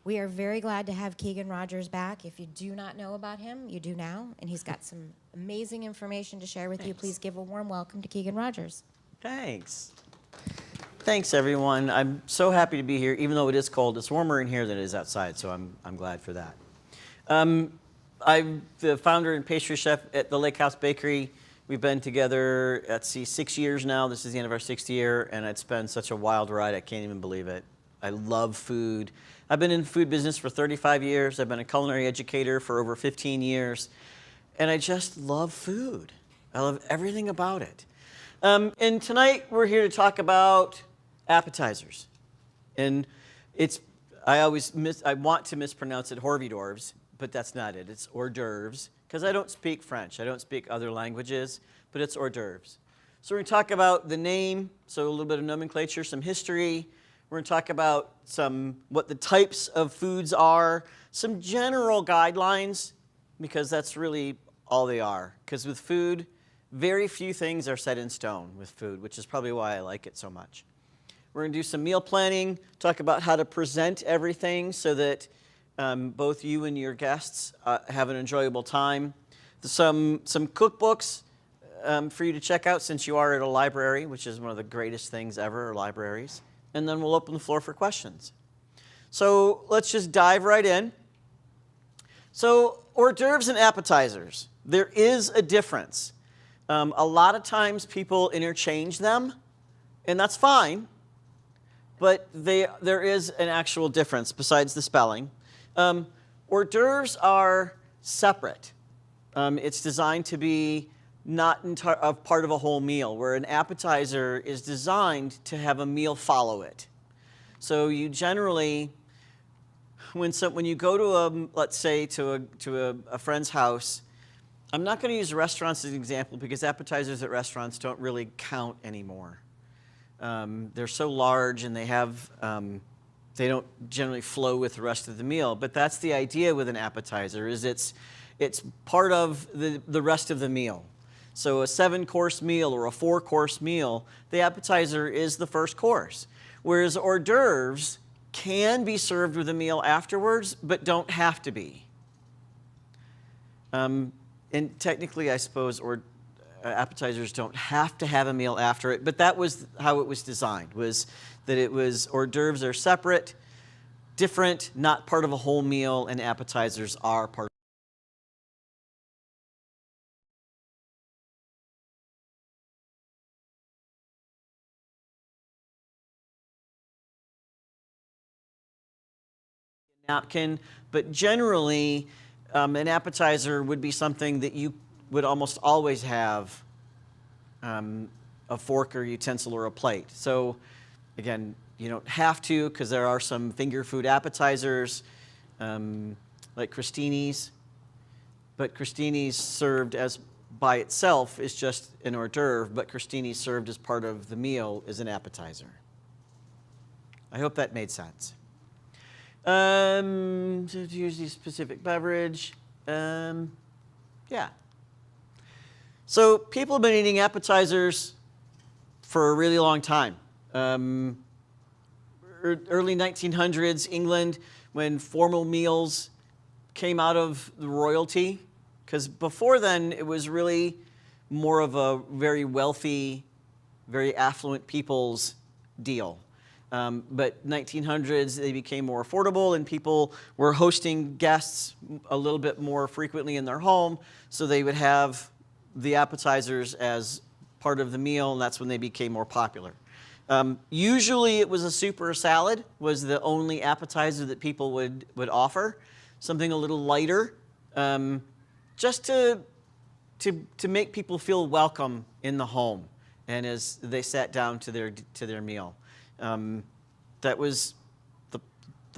We are very glad to have Keegan Rodgers back. If you do not know about him, you do now, and he's got some amazing information to share with you. Please give a warm welcome to Keegan Rodgers. Thanks. Thanks, everyone. I'm so happy to be here, even though it is cold. It's warmer in here than it is outside, so I'm glad for that. I'm the founder and pastry chef at the Lakehouse Bakery. We've been together, 6 years now. This is the end of our 6th year, and it's been such a wild ride, I can't even believe it. I love food. I've been in the food business for 35 years. I've been a culinary educator for over 15 years, and I just love food. I love everything about it. And tonight we're here to talk about appetizers. And I want to mispronounce it hors d'oeuvres, but that's not it. It's hors d'oeuvres, because I don't speak French. I don't speak other languages, but it's hors d'oeuvres. So we're going to talk about the name, so a little bit of nomenclature, some history. We're going to talk about what the types of foods are, some general guidelines, because that's really all they are. Because with food, very few things are set in stone with food, which is probably why I like it so much. We're going to do some meal planning, talk about how to present everything so that both you and your guests have an enjoyable time. Some cookbooks for you to check out since you are at a library, which is one of the greatest things ever, libraries. And then we'll open the floor for questions. So let's just dive right in. So hors d'oeuvres and appetizers, there is a difference. A lot of times people interchange them, and that's fine, but there is an actual difference besides the spelling. Hors d'oeuvres are separate. It's designed to be not part of a whole meal, where an appetizer is designed to have a meal follow it. So you generally, when you go to let's say to a friend's house, I'm not going to use restaurants as an example because appetizers at restaurants don't really count anymore. They're so large and they don't generally flow with the rest of the meal. But that's the idea with an appetizer, is it's part of the rest of the meal. So a 7-course meal or a 4-course meal, the appetizer is the first course. Whereas hors d'oeuvres can be served with a meal afterwards, but don't have to be. And technically, I suppose, appetizers don't have to have a meal after it, but that was how it was designed, was that it was hors d'oeuvres are separate, different, not part of a whole meal, and appetizers are part of a napkin, but generally, an appetizer would be something that you would almost always have a fork or utensil or a plate. So again, you don't have to, because there are some finger food appetizers like crostinis, but crostinis served as by itself is just an hors d'oeuvre, but crostinis served as part of the meal is an appetizer. I hope that made sense. So here's the specific beverage. Yeah. So people have been eating appetizers for a really long time. Early 1900s, England, when formal meals came out of the royalty, because before then it was really more of a very wealthy, very affluent people's deal. But 1900s, they became more affordable, and people were hosting guests a little bit more frequently in their home, so they would have the appetizers as part of the meal, and that's when they became more popular. Usually it was a soup or a salad was the only appetizer that people would offer, something a little lighter, just to make people feel welcome in the home and as they sat down to their meal. That was the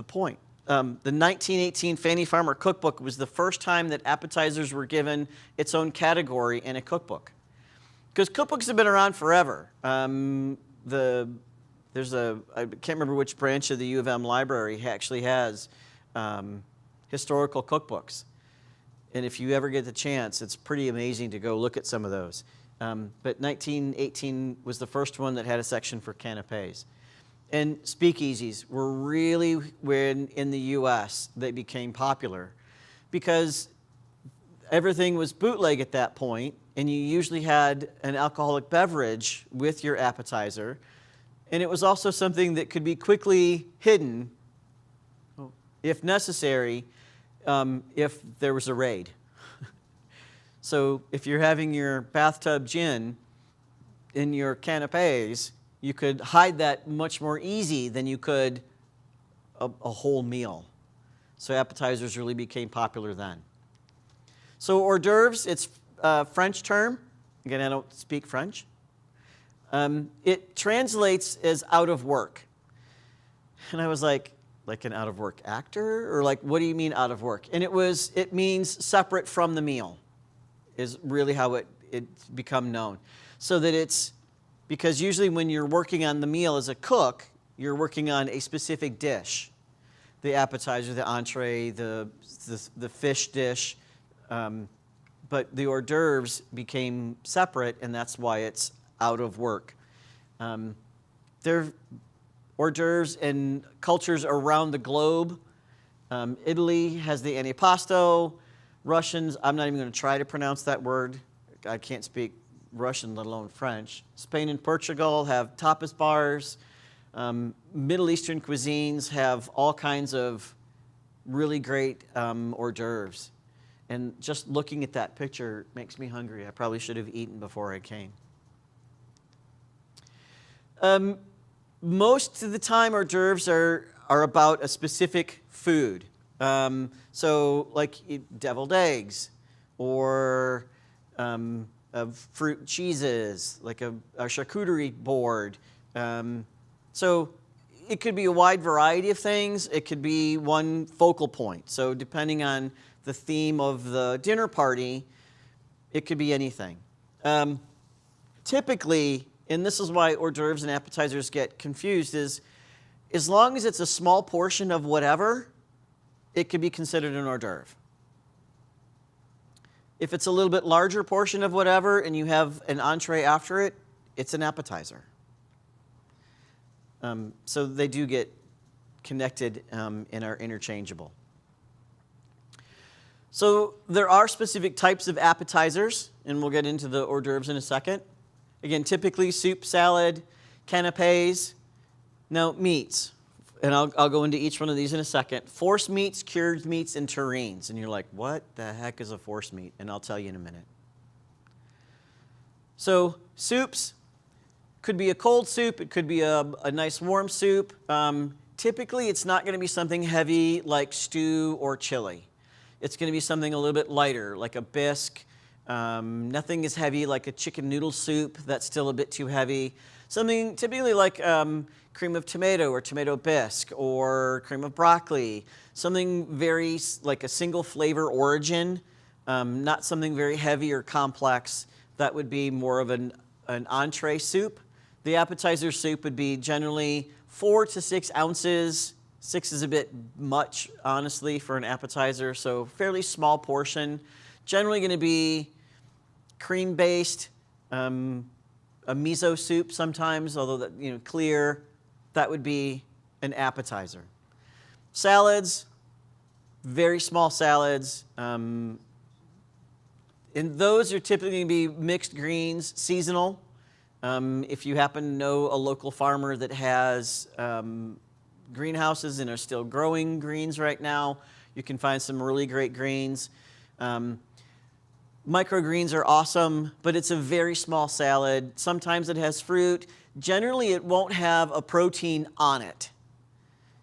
point. The 1918 Fanny Farmer Cookbook was the first time that appetizers were given its own category in a cookbook. Because cookbooks have been around forever. I can't remember which branch of the U of M library actually has historical cookbooks. And if you ever get the chance, it's pretty amazing to go look at some of those. But 1918 was the first one that had a section for canapes. and speakeasies were really, when in the US, they became popular because everything was bootleg at that point, and you usually had an alcoholic beverage with your appetizer, and it was also something that could be quickly hidden, if necessary, if there was a raid. So if you're having your bathtub gin in your canapes, you could hide that much more easy than you could a whole meal. So appetizers really became popular then. So hors d'oeuvres, it's a French term. Again, I don't speak French. It translates as out of work. And I was like an out of work actor? Or like, what do you mean out of work? And it means separate from the meal, is really how it's become known. So that it's, because usually when you're working on the meal as a cook, you're working on a specific dish. The appetizer, the entree, the fish dish. But the hors d'oeuvres became separate, and that's why it's out of work. There are hors d'oeuvres in cultures around the globe. Italy has the antipasto. Russians, I'm not even going to try to pronounce that word. I can't speak Russian, let alone French. Spain and Portugal have tapas bars. Middle Eastern cuisines have all kinds of really great hors d'oeuvres. And just looking at that picture makes me hungry. I probably should have eaten before I came. Most of the time, hors d'oeuvres are about a specific food. So like deviled eggs, or fruit cheeses, like a charcuterie board. So it could be a wide variety of things. It could be one focal point. So depending on the theme of the dinner party, it could be anything. Typically, and this is why hors d'oeuvres and appetizers get confused, is as long as it's a small portion of whatever, it could be considered an hors d'oeuvre. If it's a little bit larger portion of whatever and you have an entree after it, it's an appetizer. So they do get connected and are interchangeable. So there are specific types of appetizers, and we'll get into the hors d'oeuvres in a second. Again, typically soup, salad, canapes. Now, meats, and I'll go into each one of these in a second. Force meats, cured meats, and terrines. And you're like, what the heck is a force meat? And I'll tell you in a minute. So soups could be a cold soup. It could be a nice warm soup. Typically, it's not going to be something heavy like stew or chili. It's going to be something a little bit lighter, like a bisque. Nothing as heavy like a chicken noodle soup. That's still a bit too heavy. Something typically like cream of tomato or tomato bisque or cream of broccoli. Something very like a single flavor origin, not something very heavy or complex. That would be more of an entree soup. The appetizer soup would be generally 4 to 6 ounces. 6 is a bit much, honestly, for an appetizer, so fairly small portion. Generally going to be cream-based, a miso soup sometimes, although that, clear. That would be an appetizer. Salads, very small salads. And those are typically going to be mixed greens, seasonal. If you happen to know a local farmer that has greenhouses and are still growing greens right now, you can find some really great greens. Microgreens are awesome, but it's a very small salad. Sometimes it has fruit. Generally, it won't have a protein on it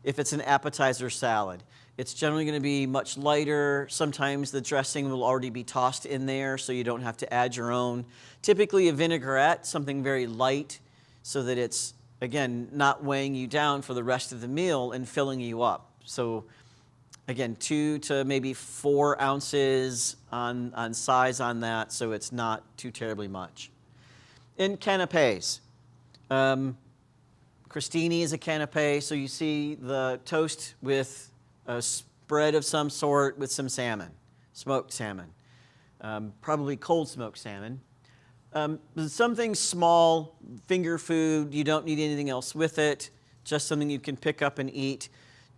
if it's an appetizer salad. It's generally going to be much lighter. Sometimes the dressing will already be tossed in there, so you don't have to add your own. Typically a vinaigrette, something very light, so that it's, again, not weighing you down for the rest of the meal and filling you up. So again, 2 to maybe 4 ounces on size on that, so it's not too terribly much. And canapes. Crostini is a canape, so you see the toast with a spread of some sort with some salmon, smoked salmon, probably cold smoked salmon. Something small, finger food, you don't need anything else with it. just something you can pick up and eat.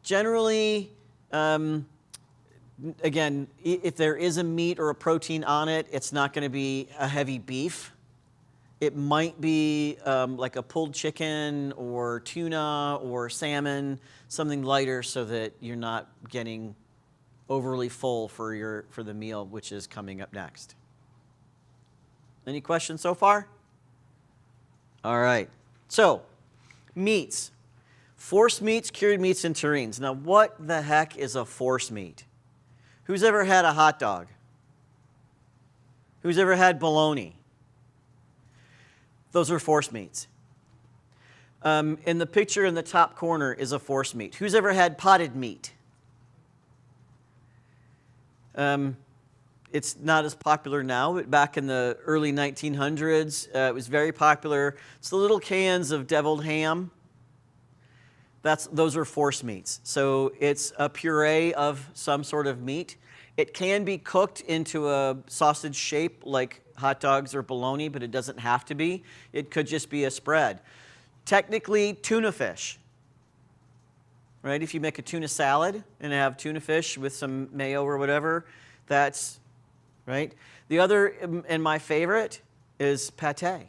Generally, again, if there is a meat or a protein on it, it's not going to be a heavy beef. It might be like a pulled chicken or tuna or salmon, something lighter so that you're not getting overly full for the meal, which is coming up next. Any questions so far? All right. So, meats. Force meats, cured meats, and terrines. Now, what the heck is a force meat? Who's ever had a hot dog? Who's ever had bologna? Those are force meats. In the picture in the top corner is a force meat. Who's ever had potted meat? It's not as popular now, but back in the early 1900s, it was very popular. It's the little cans of deviled ham. Those are force meats. So it's a puree of some sort of meat. It can be cooked into a sausage shape like hot dogs or bologna, but it doesn't have to be. It could just be a spread. Technically, tuna fish. Right? If you make a tuna salad and have tuna fish with some mayo or whatever, that's right. The other, and my favorite, is pate.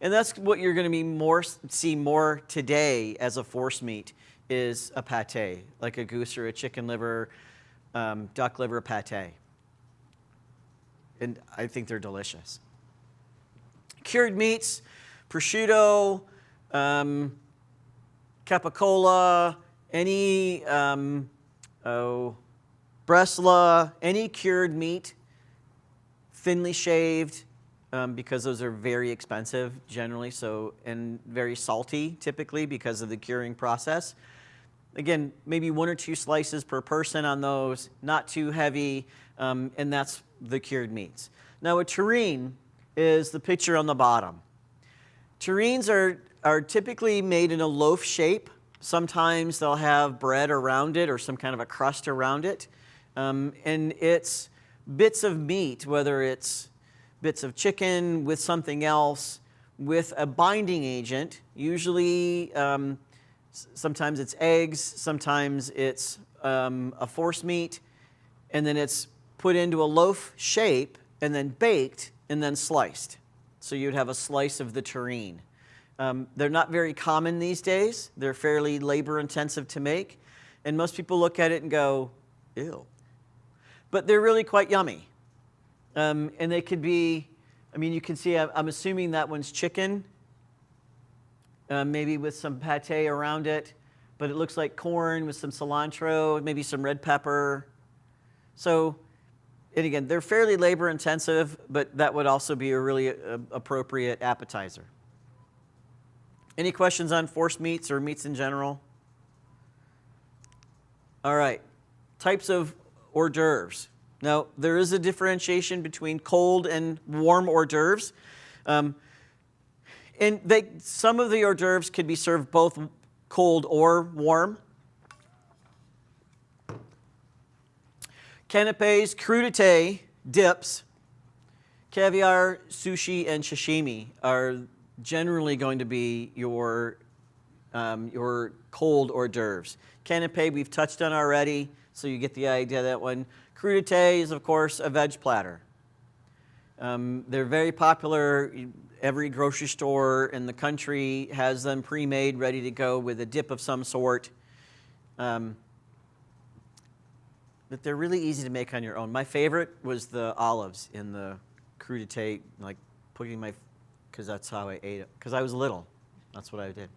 And that's what you're going to see more today as a force meat, is a pate, like a goose or a chicken liver, duck liver pate. And I think they're delicious. Cured meats, prosciutto, capicola, any bresla, any cured meat, thinly shaved, because those are very expensive generally, and very salty typically because of the curing process. Again, maybe 1 or 2 slices per person on those, not too heavy, and that's the cured meats. Now a terrine is the picture on the bottom. Terrines are typically made in a loaf shape. Sometimes they'll have bread around it or some kind of a crust around it. And it's bits of meat, whether it's bits of chicken with something else, with a binding agent. Usually, sometimes it's eggs, sometimes it's a force meat, and then it's put into a loaf shape and then baked and then sliced. So you'd have a slice of the terrine. They're not very common these days. They're fairly labor-intensive to make, and most people look at it and go, ew. But they're really quite yummy. And they could be, you can see, I'm assuming that one's chicken, maybe with some pate around it, but it looks like corn with some cilantro, maybe some red pepper. So, and again, they're fairly labor-intensive, but that would also be a really appropriate appetizer. Any questions on force meats or meats in general? All right, types of hors d'oeuvres. Now, there is a differentiation between cold and warm hors d'oeuvres. And some of the hors d'oeuvres could be served both cold or warm. Canapes, crudités, dips, caviar, sushi, and sashimi are generally going to be your cold hors d'oeuvres. Canapé we've touched on already, so you get the idea of that one. Crudité is, of course, a veg platter. They're very popular. Every grocery store in the country has them pre-made, ready to go with a dip of some sort. But they're really easy to make on your own. My favorite was the olives in the crudité, like putting because that's how I ate it. Because I was little. That's what I did.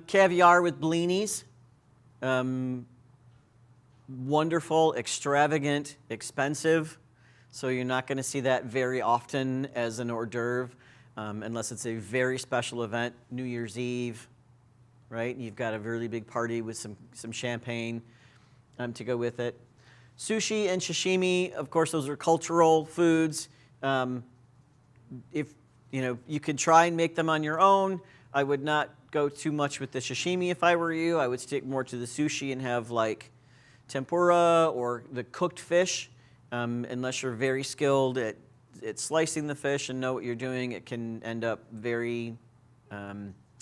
Caviar with blinis. Wonderful, extravagant, expensive. So you're not going to see that very often as an hors d'oeuvre, unless it's a very special event, New Year's Eve, right? You've got a really big party with some champagne to go with it. Sushi and sashimi, of course, those are cultural foods. If you could try and make them on your own. I would not go too much with the sashimi if I were you. I would stick more to the sushi and have like tempura or the cooked fish. Unless you're very skilled at slicing the fish and know what you're doing, it can end up very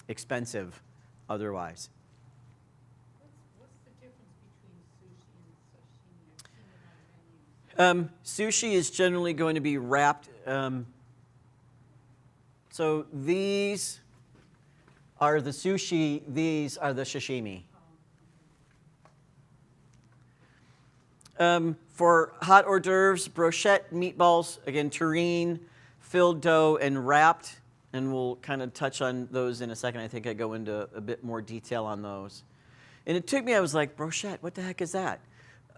expensive otherwise. What's the difference between sushi and sashimi? I've seen it on menus. Sushi is generally going to be wrapped. So these are the sushi, these are the sashimi. For hot hors d'oeuvres, brochette, meatballs, again, terrine, filled dough, and wrapped. And we'll kind of touch on those in a second. I think I go into a bit more detail on those. And it took me, I was like, brochette, what the heck is that?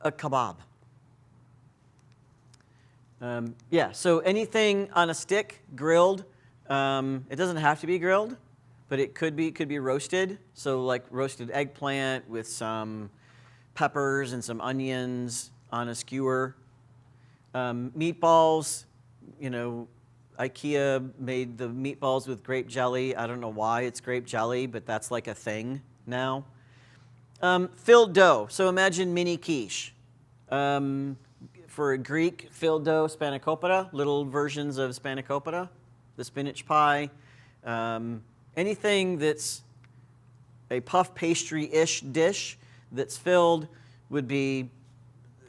A kebab. Yeah, so anything on a stick, grilled. It doesn't have to be grilled, but it could be roasted. So like roasted eggplant with some peppers and some onions on a skewer. Meatballs, you know, IKEA made the meatballs with grape jelly. I don't know why it's grape jelly, but that's like a thing now. Filled dough. So imagine mini quiche. For a Greek, filled dough, spanakopita, little versions of spanakopita, the spinach pie. Anything that's a puff pastry-ish dish that's filled would be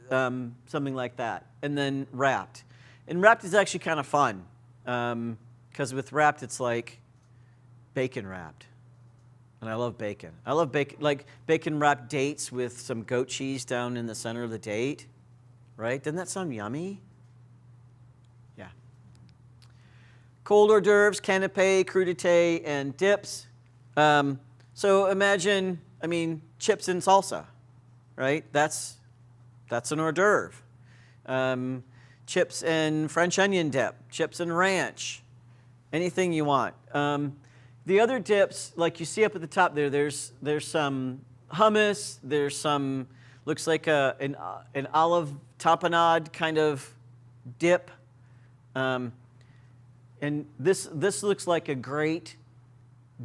something like that. And then wrapped. And wrapped is actually kind of fun. Because with wrapped, it's like bacon wrapped. And I love bacon. I love bacon, like bacon wrapped dates with some goat cheese down in the center of the date. Right? Doesn't that sound yummy? Yeah. Cold hors d'oeuvres, canapé, crudité, and dips. So imagine, I mean, chips and salsa, right? That's an hors d'oeuvre. Chips and French onion dip, chips and ranch, anything you want. The other dips, like you see up at the top there's some hummus, there's some, looks like an olive tapenade kind of dip. And this looks like a great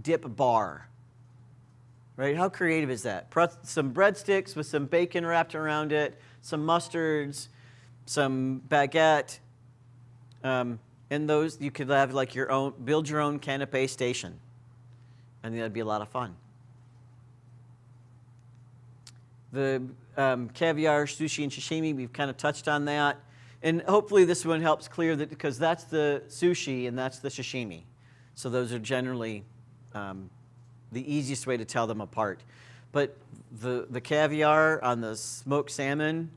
dip bar, right? How creative is that? Some breadsticks with some bacon wrapped around it, some mustards, some baguette, and those you could have like your own, build your own canapé station. I think that'd be a lot of fun. The caviar, sushi, and sashimi, we've kind of touched on that. And hopefully this one helps clear that, because that's the sushi and that's the sashimi. So those are generally the easiest way to tell them apart. But the caviar on the smoked salmon,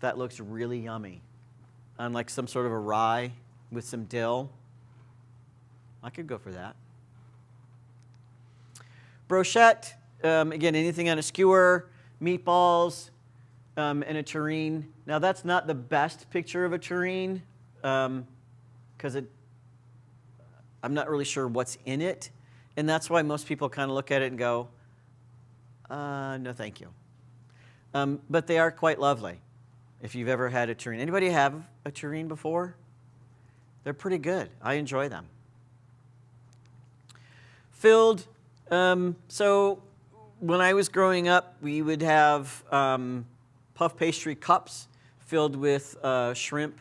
that looks really yummy. On like some sort of a rye with some dill. I could go for that. Brochette, again, anything on a skewer, meatballs, and a terrine. Now that's not the best picture of a terrine, because I'm not really sure what's in it. And that's why most people kind of look at it and go, no thank you. But they are quite lovely. If you've ever had a terrine. Anybody have a terrine before? They're pretty good. I enjoy them. Filled. So when I was growing up, we would have puff pastry cups filled with shrimp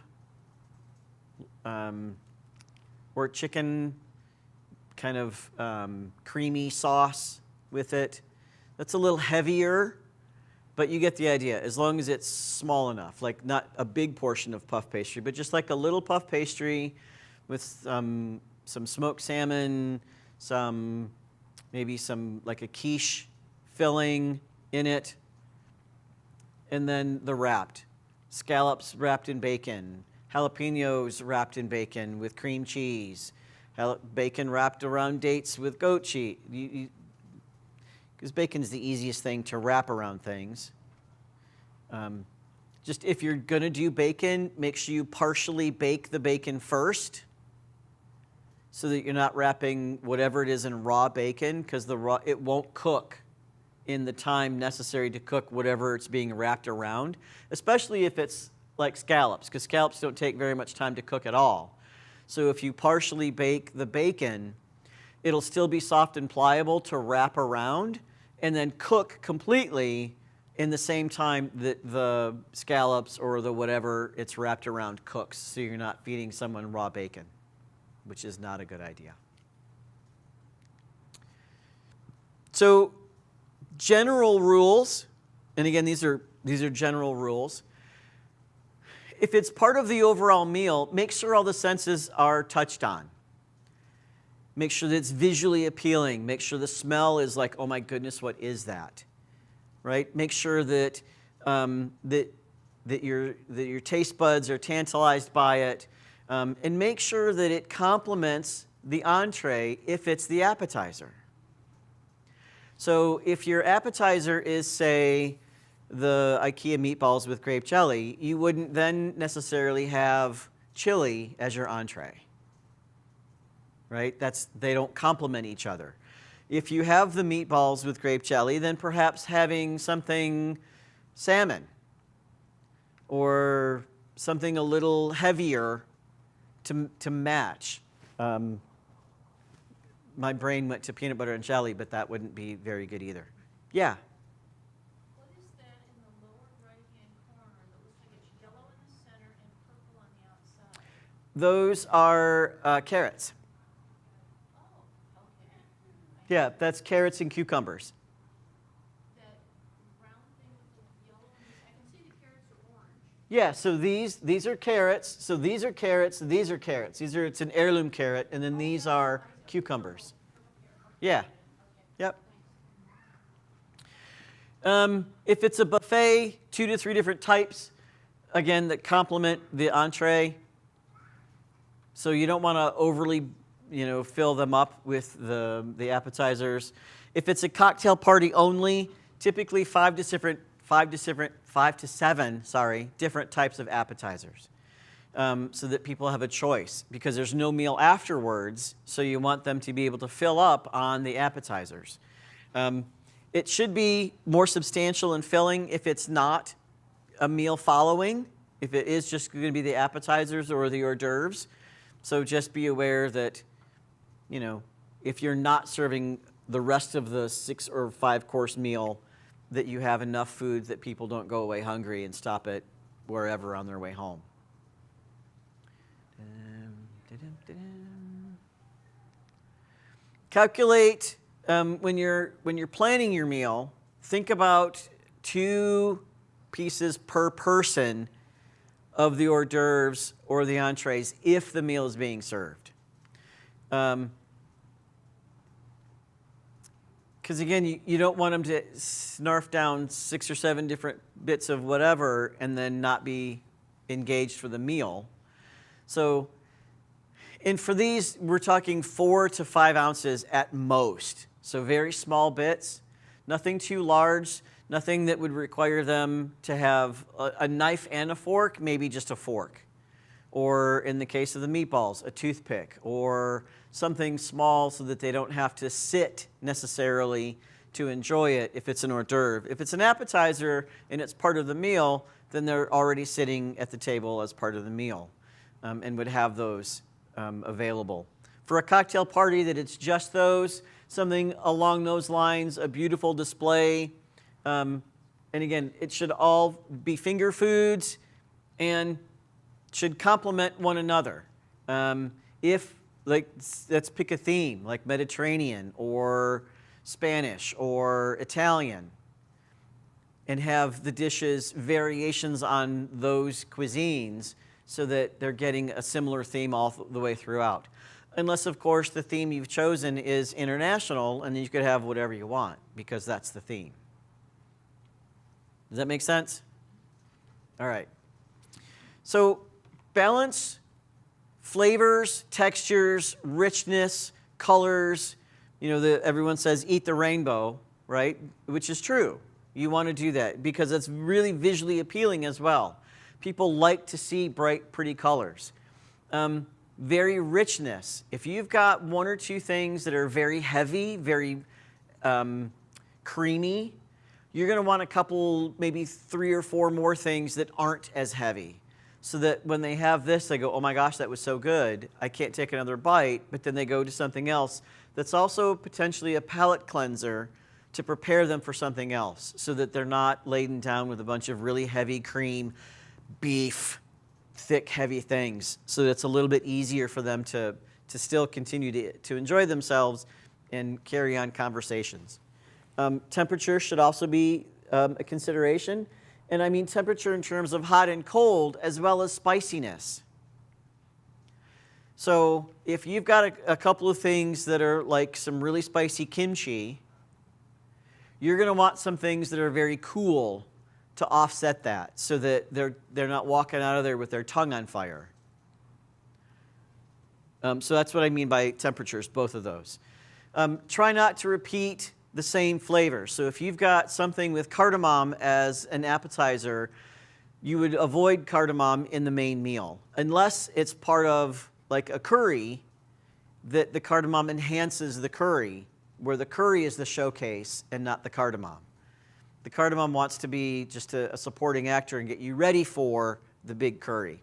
or chicken kind of creamy sauce with it. That's a little heavier, but you get the idea. As long as it's small enough, like not a big portion of puff pastry, but just like a little puff pastry with some smoked salmon, maybe some like a quiche filling in it, and then the wrapped. Scallops wrapped in bacon, jalapenos wrapped in bacon with cream cheese, bacon wrapped around dates with goat cheese. Because bacon is the easiest thing to wrap around things. Just if you're going to do bacon, make sure you partially bake the bacon first so that you're not wrapping whatever it is in raw bacon, because it won't cook in the time necessary to cook whatever it's being wrapped around, especially if it's like scallops, because scallops don't take very much time to cook at all. So if you partially bake the bacon, it'll still be soft and pliable to wrap around and then cook completely in the same time that the scallops or the whatever it's wrapped around cooks, so you're not feeding someone raw bacon, which is not a good idea. So general rules, and again, these are general rules. If it's part of the overall meal, make sure all the senses are touched on. Make sure that it's visually appealing. Make sure the smell is like, oh my goodness, what is that? Right? Make sure that that your taste buds are tantalized by it, and make sure that it complements the entree if it's the appetizer. So if your appetizer is, say, the IKEA meatballs with grape jelly, you wouldn't then necessarily have chili as your entree. Right? They don't complement each other. If you have the meatballs with grape jelly, then perhaps having something salmon or something a little heavier to match. My brain went to peanut butter and jelly, but that wouldn't be very good either. Yeah? What is that in the lower right-hand corner that looks like it's yellow in the center and purple on the outside? Those are carrots. Oh, okay. Yeah, that's carrots and cucumbers. That round thing with the yellow on this, I can see the carrots are orange. Yeah, so these are carrots. So these are carrots, these are carrots. It's an heirloom carrot, and then these are cucumbers. Yeah. Yep. If it's a buffet, 2 to 3 different types, again, that complement the entree. So you don't want to overly, fill them up with the appetizers. If it's a cocktail party only, typically 5 to 7 different types of appetizers, so that people have a choice, because there's no meal afterwards, so you want them to be able to fill up on the appetizers. It should be more substantial and filling if it's not a meal following, if it is just going to be the appetizers or the hors d'oeuvres. So just be aware that, if you're not serving the rest of the 6 or 5 course meal, that you have enough food that people don't go away hungry and stop at wherever on their way home. Calculate, when you're planning your meal, think about 2 pieces per person of the hors d'oeuvres or the entrees if the meal is being served. Because again, you don't want them to snarf down 6 or 7 different bits of whatever and then not be engaged for the meal. So, and for these, we're talking 4 to 5 ounces at most. So very small bits, nothing too large, nothing that would require them to have a knife and a fork, maybe just a fork. Or in the case of the meatballs, a toothpick, or something small so that they don't have to sit necessarily to enjoy it if it's an hors d'oeuvre. If it's an appetizer and it's part of the meal, then they're already sitting at the table as part of the meal, and would have those available. For a cocktail party that it's just those, something along those lines, a beautiful display. And again, it should all be finger foods and should complement one another. Let's pick a theme, like Mediterranean or Spanish or Italian, and have the dishes variations on those cuisines so that they're getting a similar theme all the way throughout. Unless, of course, the theme you've chosen is international, and then you could have whatever you want, because that's the theme. Does that make sense? All right. So balance flavors, textures, richness, colors. Everyone says eat the rainbow, right? Which is true. You want to do that because it's really visually appealing as well. People like to see bright, pretty colors. Very richness. If you've got 1 or 2 things that are very heavy, very creamy, you're going to want a couple, maybe 3 or 4 more things that aren't as heavy, so that when they have this, they go, oh my gosh, that was so good, I can't take another bite, but then they go to something else that's also potentially a palate cleanser to prepare them for something else, so that they're not laden down with a bunch of really heavy cream, beef, thick, heavy things, so that it's a little bit easier for them to still continue to enjoy themselves and carry on conversations. Temperature should also be a consideration. And I mean temperature in terms of hot and cold, as well as spiciness. So if you've got a couple of things that are like some really spicy kimchi, you're going to want some things that are very cool to offset that, so that they're not walking out of there with their tongue on fire. So that's what I mean by temperatures, both of those. Try not to repeat the same flavor. So if you've got something with cardamom as an appetizer, you would avoid cardamom in the main meal, unless it's part of like a curry that the cardamom enhances the curry, where the curry is the showcase and not the cardamom. The cardamom wants to be just a supporting actor and get you ready for the big curry.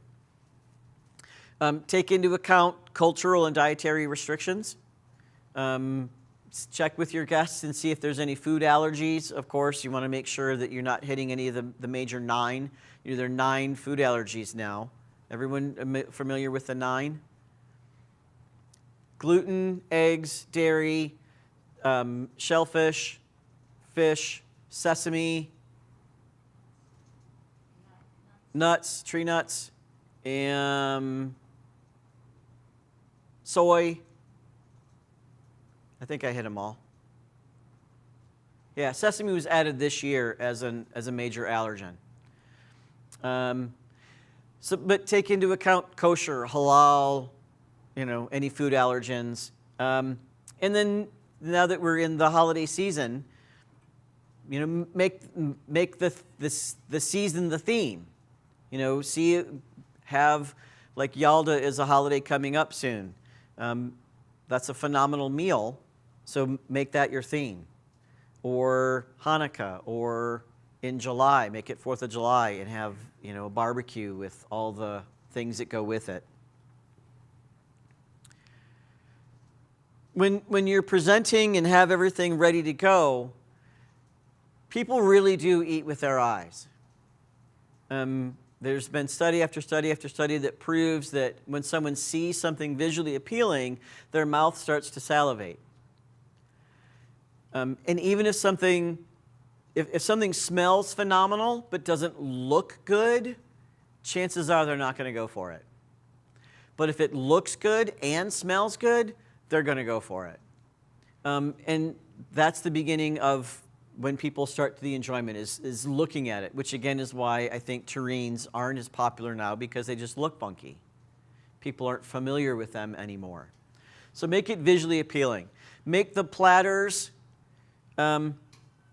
Take into account cultural and dietary restrictions. Check with your guests and see if there's any food allergies. Of course, you want to make sure that you're not hitting any of the major 9. There are 9 food allergies now. Everyone familiar with the 9? Gluten, eggs, dairy, shellfish, fish, sesame, nuts, tree nuts, soy. I think I hit them all. Yeah, sesame was added this year as a major allergen. But take into account kosher, halal, any food allergens. And then now that we're in the holiday season, make the season the theme. Have like Yalda is a holiday coming up soon. That's a phenomenal meal, so make that your theme. Or Hanukkah, or in July, make it 4th of July and have a barbecue with all the things that go with it. When you're presenting and have everything ready to go, people really do eat with their eyes. There's been study after study after study that proves that when someone sees something visually appealing, their mouth starts to salivate. And even if something smells phenomenal but doesn't look good, chances are they're not going to go for it. But if it looks good and smells good, they're going to go for it. And that's the beginning of when people start the enjoyment, is looking at it, which again is why I think terrines aren't as popular now, because they just look funky. People aren't familiar with them anymore. So make it visually appealing. Make the platters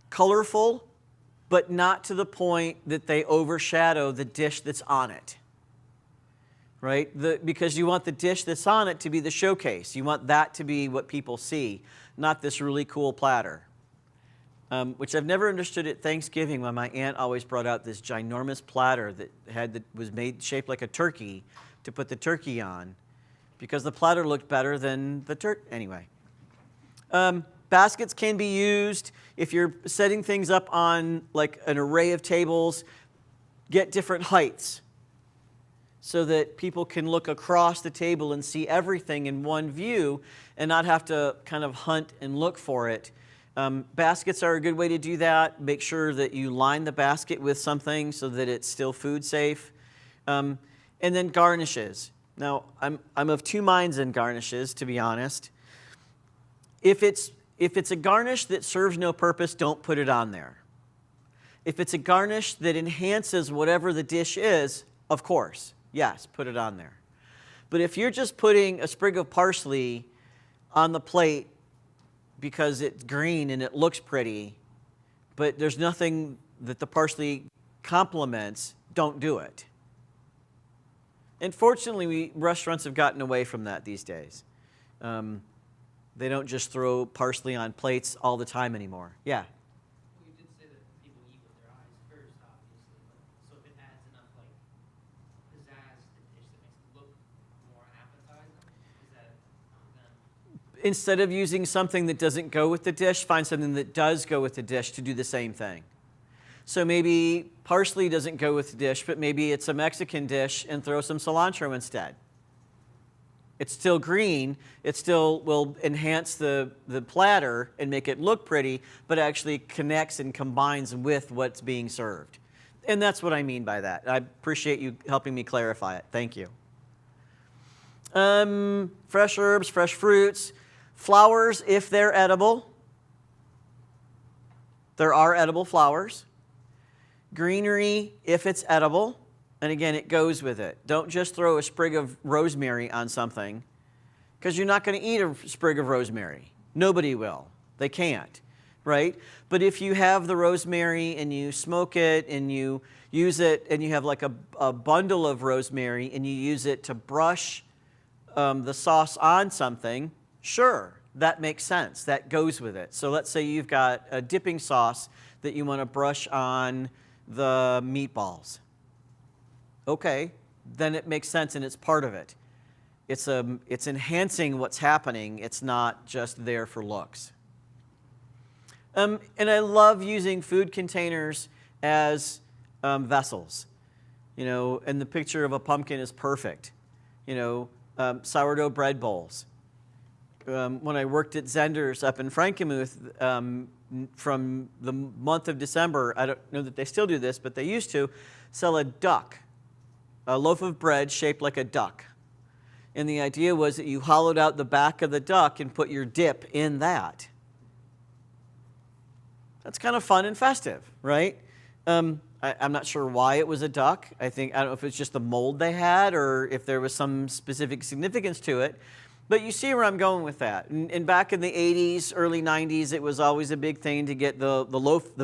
colorful, but not to the point that they overshadow the dish that's on it. Right? Because you want the dish that's on it to be the showcase. You want that to be what people see, not this really cool platter. Which I've never understood at Thanksgiving, when my aunt always brought out this ginormous platter that was made shaped like a turkey to put the turkey on, because the platter looked better than the turkey. Anyway. Baskets can be used if you're setting things up on like an array of tables. Get different heights so that people can look across the table and see everything in one view and not have to kind of hunt and look for it. Baskets are a good way to do that. Make sure that you line the basket with something so that it's still food safe. And then garnishes. Now, I'm of 2 minds in garnishes, to be honest. If it's a garnish that serves no purpose, don't put it on there. If it's a garnish that enhances whatever the dish is, of course, yes, put it on there. But if you're just putting a sprig of parsley on the plate because it's green and it looks pretty, but there's nothing that the parsley complements, don't do it. And fortunately, restaurants have gotten away from that these days. They don't just throw parsley on plates all the time anymore. Yeah? Well, you did say that people eat with their eyes first, obviously. But so if it adds enough pizzazz to the dish that makes it look more appetizing, is that then? Instead of using something that doesn't go with the dish, find something that does go with the dish to do the same thing. So maybe parsley doesn't go with the dish, but maybe it's a Mexican dish and throw some cilantro instead. It's still green. It still will enhance the platter and make it look pretty, but actually connects and combines with what's being served. And that's what I mean by that. I appreciate you helping me clarify it. Thank you. Fresh herbs, fresh fruits, flowers if they're edible. There are edible flowers. Greenery if it's edible. And again, it goes with it. Don't just throw a sprig of rosemary on something, because you're not going to eat a sprig of rosemary. Nobody will. They can't, right? But if you have the rosemary and you smoke it and you use it and you have like a bundle of rosemary and you use it to brush the sauce on something, sure, that makes sense. That goes with it. So let's say you've got a dipping sauce that you want to brush on the meatballs. Okay, then it makes sense and it's part of it. It's enhancing what's happening. It's not just there for looks. And I love using food containers as vessels. You know, and the picture of a pumpkin is perfect. You know, sourdough bread bowls. When I worked at Zender's up in Frankenmuth, from the month of December, I don't know that they still do this, but they used to sell a duck. A loaf of bread shaped like a duck. And the idea was that you hollowed out the back of the duck and put your dip in that. That's kind of fun and festive, right? I'm not sure why it was a duck. I don't know if it's just the mold they had or if there was some specific significance to it. But you see where I'm going with that. And back in the 80s, early 90s, it was always a big thing to get the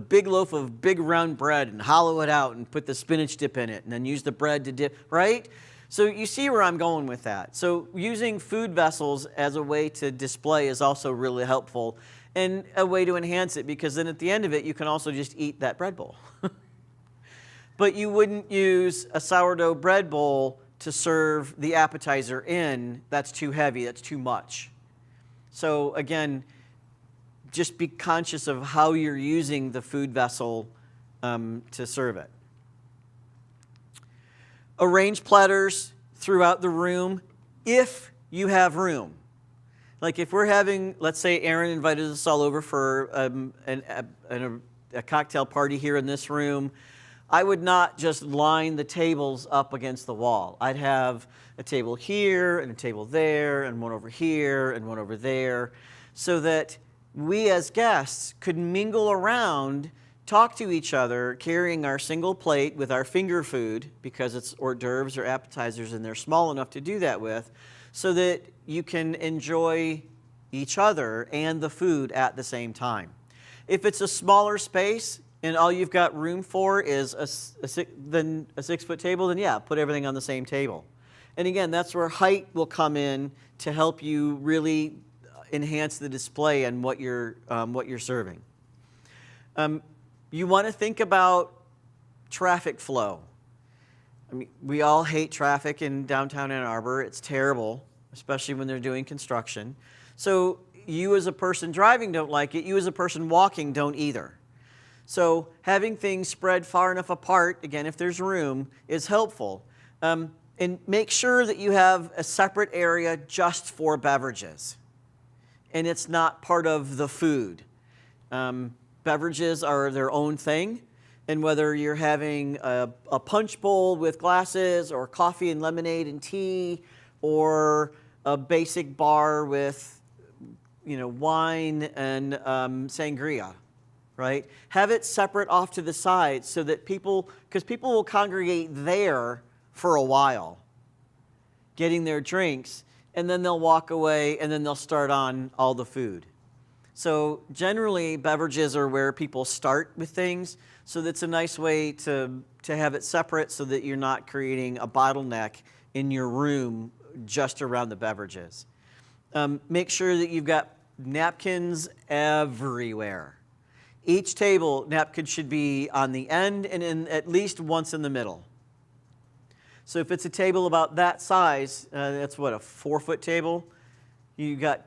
big loaf of big round bread and hollow it out and put the spinach dip in it and then use the bread to dip, right? So you see where I'm going with that. So using food vessels as a way to display is also really helpful and a way to enhance it, because then at the end of it, you can also just eat that bread bowl. But you wouldn't use a sourdough bread bowl to serve the appetizer in. That's too heavy, that's too much. So again, just be conscious of how you're using the food vessel to serve it. Arrange platters throughout the room if you have room. Like if we're having, let's say Aaron invited us all over for a cocktail party here in this room, I would not just line the tables up against the wall. I'd have a table here and a table there and one over here and one over there, so that we as guests could mingle around, talk to each other, carrying our single plate with our finger food, because it's hors d'oeuvres or appetizers and they're small enough to do that with, so that you can enjoy each other and the food at the same time. If it's a smaller space, and all you've got room for is a 6-foot table, then yeah, put everything on the same table. And again, that's where height will come in to help you really enhance the display and what you're serving. You want to think about traffic flow. I mean, we all hate traffic in downtown Ann Arbor. It's terrible, especially when they're doing construction. So you as a person driving don't like it. You as a person walking don't either. So having things spread far enough apart, again, if there's room, is helpful. And make sure that you have a separate area just for beverages. And it's not part of the food. Beverages are their own thing. And whether you're having a punch bowl with glasses or coffee and lemonade and tea, or a basic bar with, wine and sangria, right? Have it separate off to the side so that because people will congregate there for a while, getting their drinks, and then they'll walk away and then they'll start on all the food. So generally, beverages are where people start with things, so that's a nice way to have it separate so that you're not creating a bottleneck in your room just around the beverages. Make sure that you've got napkins everywhere. Each table, napkin should be on the end and at least once in the middle. So if it's a table about that size, that's what, a 4-foot table? You got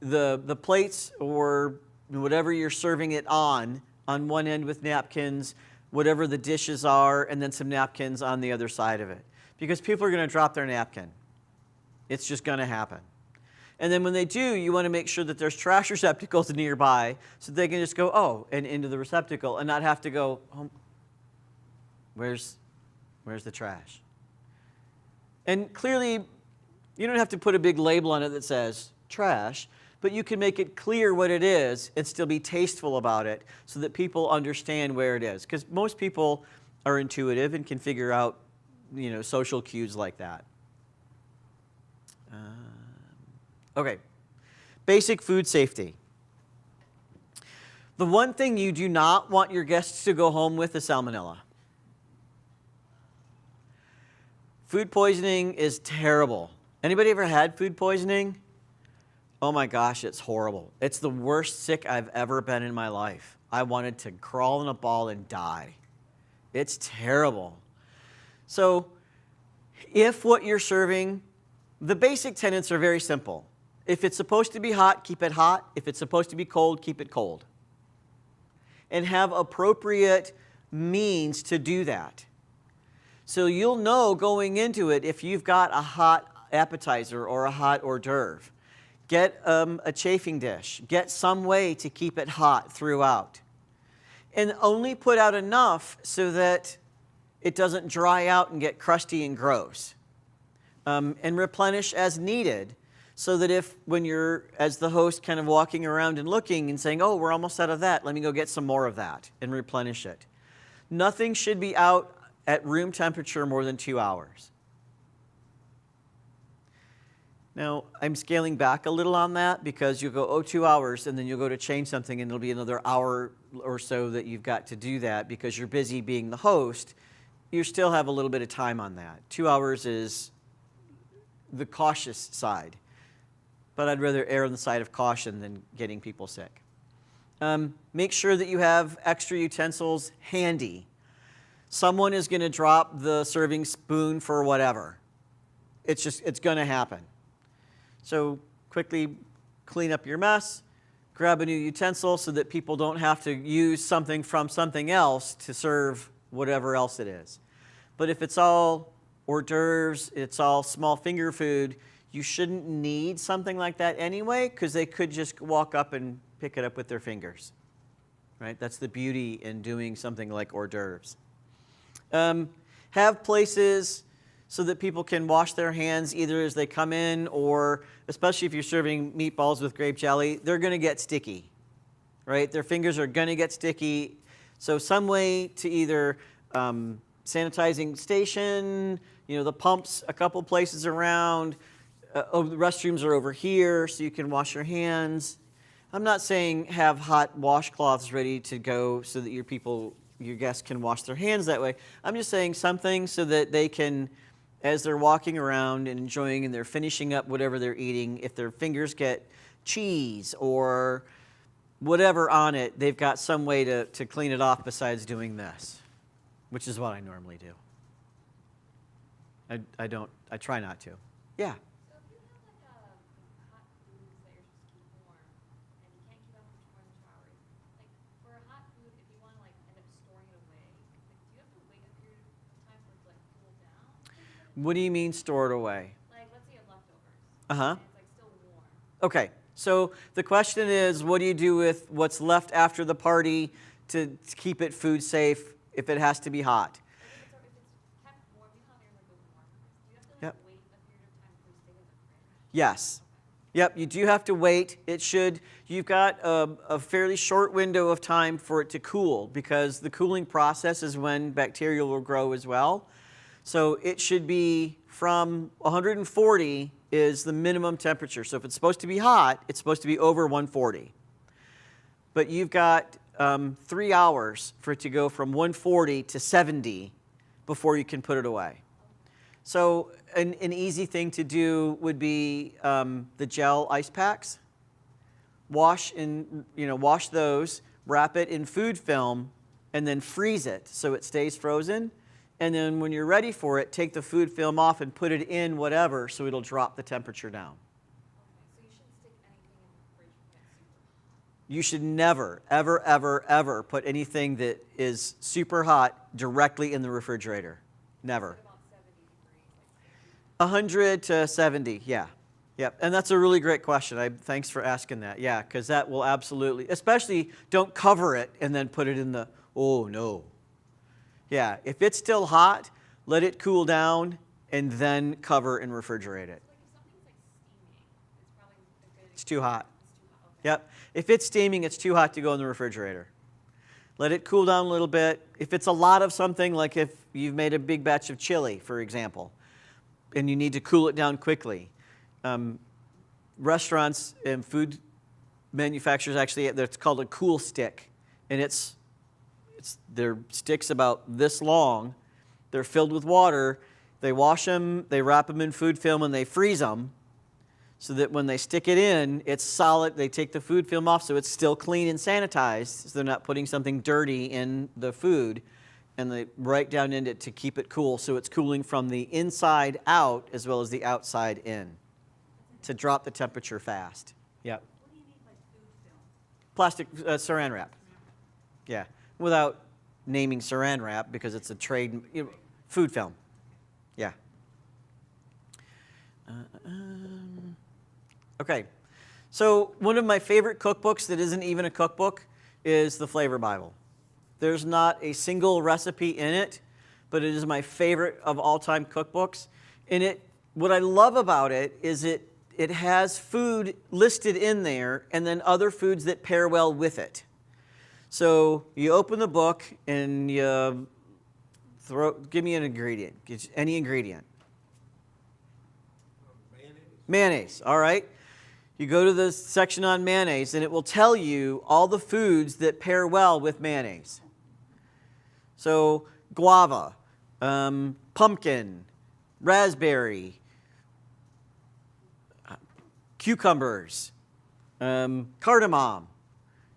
the plates or whatever you're serving it on one end with napkins, whatever the dishes are, and then some napkins on the other side of it. Because people are going to drop their napkin. It's just going to happen. And then when they do, you want to make sure that there's trash receptacles nearby so they can just go, oh, and into the receptacle and not have to go, oh, where's the trash? And clearly, you don't have to put a big label on it that says trash, but you can make it clear what it is and still be tasteful about it so that people understand where it is. Because most people are intuitive and can figure out, social cues like that. Okay, basic food safety. The one thing you do not want your guests to go home with is salmonella. Food poisoning is terrible. Anybody ever had food poisoning? Oh my gosh, it's horrible. It's the worst sick I've ever been in my life. I wanted to crawl in a ball and die. It's terrible. So if what you're serving, the basic tenets are very simple. If it's supposed to be hot, keep it hot. If it's supposed to be cold, keep it cold. And have appropriate means to do that. So you'll know going into it if you've got a hot appetizer or a hot hors d'oeuvre. Get a chafing dish. Get some way to keep it hot throughout. And only put out enough so that it doesn't dry out and get crusty and gross. And replenish as needed. So that when you're, as the host, kind of walking around and looking and saying, oh, we're almost out of that, let me go get some more of that and replenish it. Nothing should be out at room temperature more than 2 hours. Now, I'm scaling back a little on that because you'll go, 2 hours, and then you'll go to change something, and it'll be another hour or so that you've got to do that because you're busy being the host. You still have a little bit of time on that. 2 hours is the cautious side. But I'd rather err on the side of caution than getting people sick. Make sure that you have extra utensils handy. Someone is going to drop the serving spoon for whatever. It's going to happen. So quickly clean up your mess, grab a new utensil so that people don't have to use something from something else to serve whatever else it is. But if it's all hors d'oeuvres, it's all small finger food, you shouldn't need something like that anyway, because they could just walk up and pick it up with their fingers, right? That's the beauty in doing something like hors d'oeuvres. Have places so that people can wash their hands either as they come in or, especially if you're serving meatballs with grape jelly, they're going to get sticky, right? Their fingers are going to get sticky. So some way to either sanitizing station, the pumps a couple places around, the restrooms are over here so you can wash your hands. I'm not saying have hot washcloths ready to go so that your guests can wash their hands that way. I'm just saying something so that they can, as they're walking around and enjoying and they're finishing up whatever they're eating, if their fingers get cheese or whatever on it, they've got some way to clean it off besides doing this, which is what I normally do. I try not to. Yeah. So if you have hot foods that you're supposed to keep warm, and you can't keep them for more than 2 hours, for a hot food, if you want to end up storing it away, do you have to wait a period of time for it to cool down? What do you mean store it away? Let's say you have leftovers. Uh-huh. And it's still warm. Okay, so the question is, what do you do with what's left after the party to keep it food safe if it has to be hot? If it's kept warm, you know how they're those warm foods. Do you have to Yep. wait a period of time before you stick it in the fridge? Yes. Yep, you do have to wait. You've got a fairly short window of time for it to cool because the cooling process is when bacteria will grow as well. So it should be from 140 is the minimum temperature. So if it's supposed to be hot, it's supposed to be over 140. But you've got 3 hours for it to go from 140 to 70 before you can put it away. So an easy thing to do would be the gel ice packs. Wash those, wrap it in food film, and then freeze it so it stays frozen. And then when you're ready for it, take the food film off and put it in whatever so it'll drop the temperature down. Okay, so you shouldn't stick anything in the fridge when it's super hot. You should never, ever, ever, ever put anything that is super hot directly in the refrigerator. Never. About 70 degrees, 100 to 70, yeah. Yep, and that's a really great question. Thanks for asking that. Yeah, because that will absolutely, especially don't cover it and then put it in the, oh no. Yeah, if it's still hot, let it cool down and then cover and refrigerate it. Like if something's like steaming, it's probably a good. It's too hot. It's too hot. Okay. Yep, if it's steaming, it's too hot to go in the refrigerator. Let it cool down a little bit. If it's a lot of something, like if you've made a big batch of chili, for example, and you need to cool it down quickly, restaurants and food manufacturers actually, it's called a cool stick, and they're sticks about this long. They're filled with water. They wash them, they wrap them in food film, and they freeze them so that when they stick it in, it's solid. They take the food film off so it's still clean and sanitized, so they're not putting something dirty in the food, and they right down in it to keep it cool, so it's cooling from the inside out as well as the outside in to drop the temperature fast. Yep. What do you mean by food film? Plastic saran wrap. Yeah, without naming saran wrap because it's a trade, food film. Yeah. Okay, so one of my favorite cookbooks that isn't even a cookbook is the Flavor Bible. There's not a single recipe in it, but it is my favorite of all-time cookbooks. And what I love about it is it has food listed in there and then other foods that pair well with it. So you open the book and you give me an ingredient, any ingredient. Mayonnaise, all right. You go to the section on mayonnaise and it will tell you all the foods that pair well with mayonnaise. So guava, pumpkin, raspberry, cucumbers, cardamom.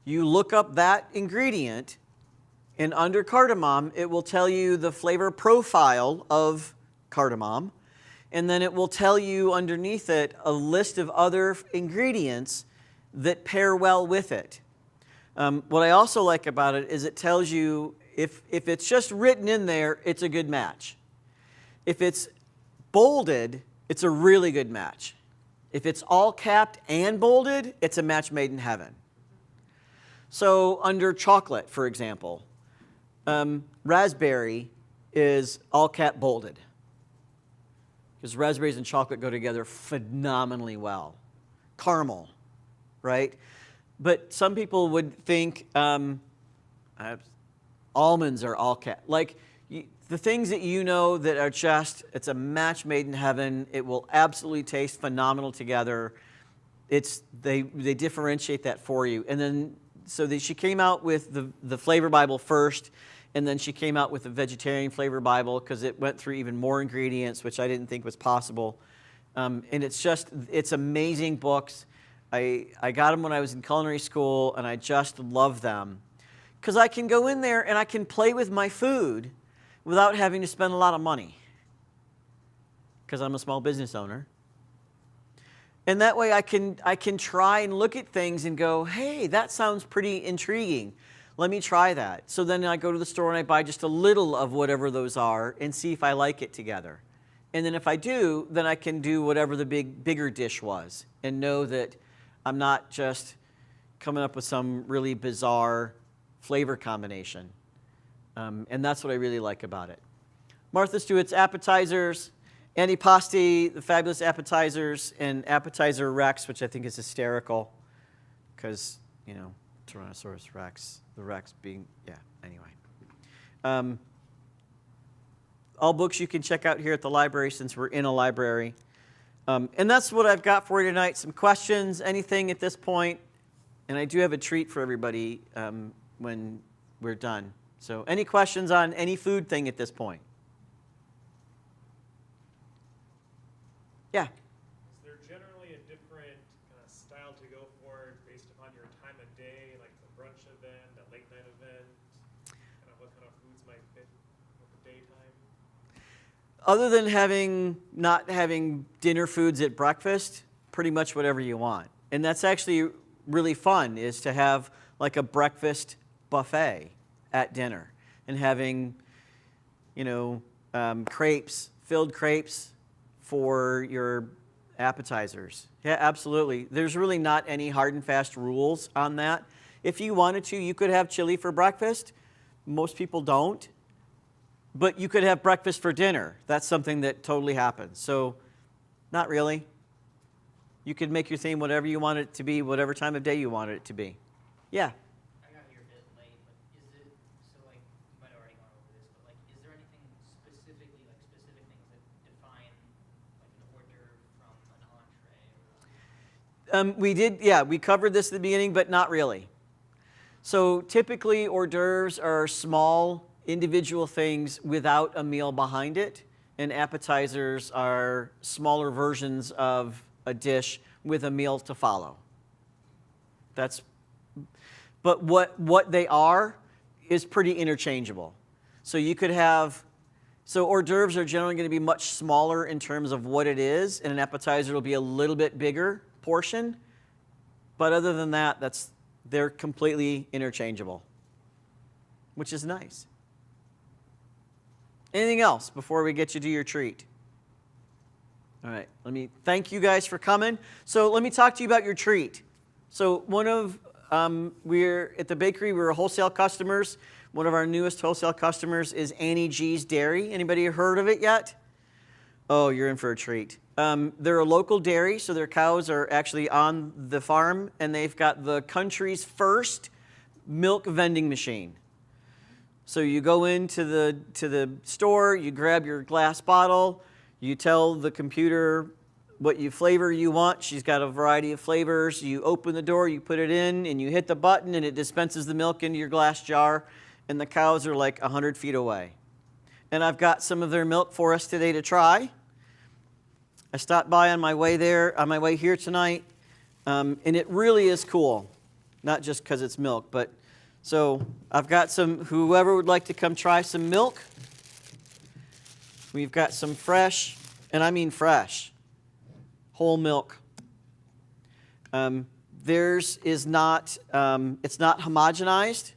You look up that ingredient, and under cardamom, it will tell you the flavor profile of cardamom, and then it will tell you underneath it a list of other ingredients that pair well with it. What I also like about it is it tells you if it's just written in there, it's a good match. If it's bolded, it's a really good match. If it's all capped and bolded, it's a match made in heaven. So under chocolate, for example, raspberry is all cap bolded because raspberries and chocolate go together phenomenally well. Caramel, right? But some people would think almonds are all cap. Like the things that you know that are just, it's a match made in heaven. It will absolutely taste phenomenal together. They differentiate that for you. And then she came out with the Flavor Bible first, and then she came out with the Vegetarian Flavor Bible because it went through even more ingredients, which I didn't think was possible. And it's amazing books. I got them when I was in culinary school, and I just love them because I can go in there and I can play with my food without having to spend a lot of money because I'm a small business owner. And that way I can try and look at things and go, hey, that sounds pretty intriguing. Let me try that. So then I go to the store and I buy just a little of whatever those are and see if I like it together. And then if I do, then I can do whatever the bigger dish was and know that I'm not just coming up with some really bizarre flavor combination. And that's what I really like about it. Martha Stewart's Appetizers, Antipasti, the fabulous Appetizers, and Appetizer Rex, which I think is hysterical because, Tyrannosaurus Rex, the Rex being, anyway. All books you can check out here at the library since we're in a library. And that's what I've got for you tonight. Some questions, anything at this point. And I do have a treat for everybody when we're done. So any questions on any food thing at this point? Yeah. Is there generally a different style to go for based upon your time of day, like the brunch event, a late night event? Kind of what kind of foods might fit with the daytime? Other than not having dinner foods at breakfast, pretty much whatever you want. And that's actually really fun, is to have like a breakfast buffet at dinner and having, crepes, filled crepes, for your appetizers. Yeah, absolutely. There's really not any hard and fast rules on that. If you wanted to, you could have chili for breakfast. Most people don't. But you could have breakfast for dinner. That's something that totally happens. So, not really. You could make your theme whatever you want it to be, whatever time of day you want it to be. Yeah. I got here a bit late, but is it, so like, you might have already gone over this, but like, is there anything specifically, like specific things that define like an hors d'oeuvre from an entree? We did, yeah, we covered this at the beginning, but not really. So typically hors d'oeuvres are small individual things without a meal behind it, and appetizers are smaller versions of a dish with a meal to follow. But what they are is pretty interchangeable. So you could have, so hors d'oeuvres are generally going to be much smaller in terms of what it is, and an appetizer will be a little bit bigger portion. But other than that, they're completely interchangeable, which is nice. Anything else before we get you to your treat? All right, let me thank you guys for coming. So let me talk to you about your treat. So we're at the bakery, we're wholesale customers. One of our newest wholesale customers is Annie G's Dairy. Anybody heard of it yet? Oh, you're in for a treat. They're a local dairy, so their cows are actually on the farm, and they've got the country's first milk vending machine. So you go into the store, you grab your glass bottle, you tell the computer what flavor you want. She's got a variety of flavors. You open the door, you put it in, and you hit the button, and it dispenses the milk into your glass jar, and the cows are like 100 feet away. And I've got some of their milk for us today to try. I stopped by on my way here tonight, and it really is cool. Not just because it's milk, but so I've got whoever would like to come try some milk. We've got some fresh, and I mean fresh, whole milk. Theirs is not, it's not homogenized.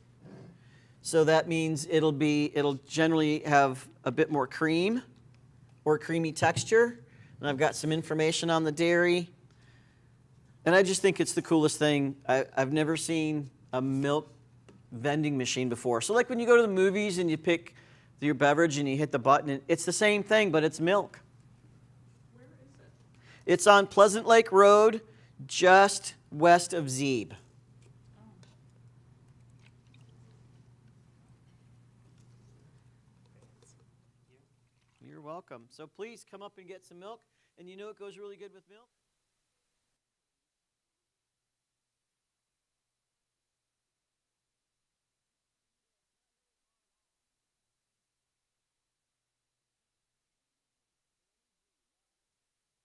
So that means it'll generally have a bit more cream or creamy texture. And I've got some information on the dairy. And I just think it's the coolest thing. I've never seen a milk vending machine before. So like when you go to the movies and you pick your beverage and you hit the button, it's the same thing, but it's milk. Where is it? It's on Pleasant Lake Road, just west of Zeeb. You're welcome. So please come up and get some milk. And you know it goes really good with milk?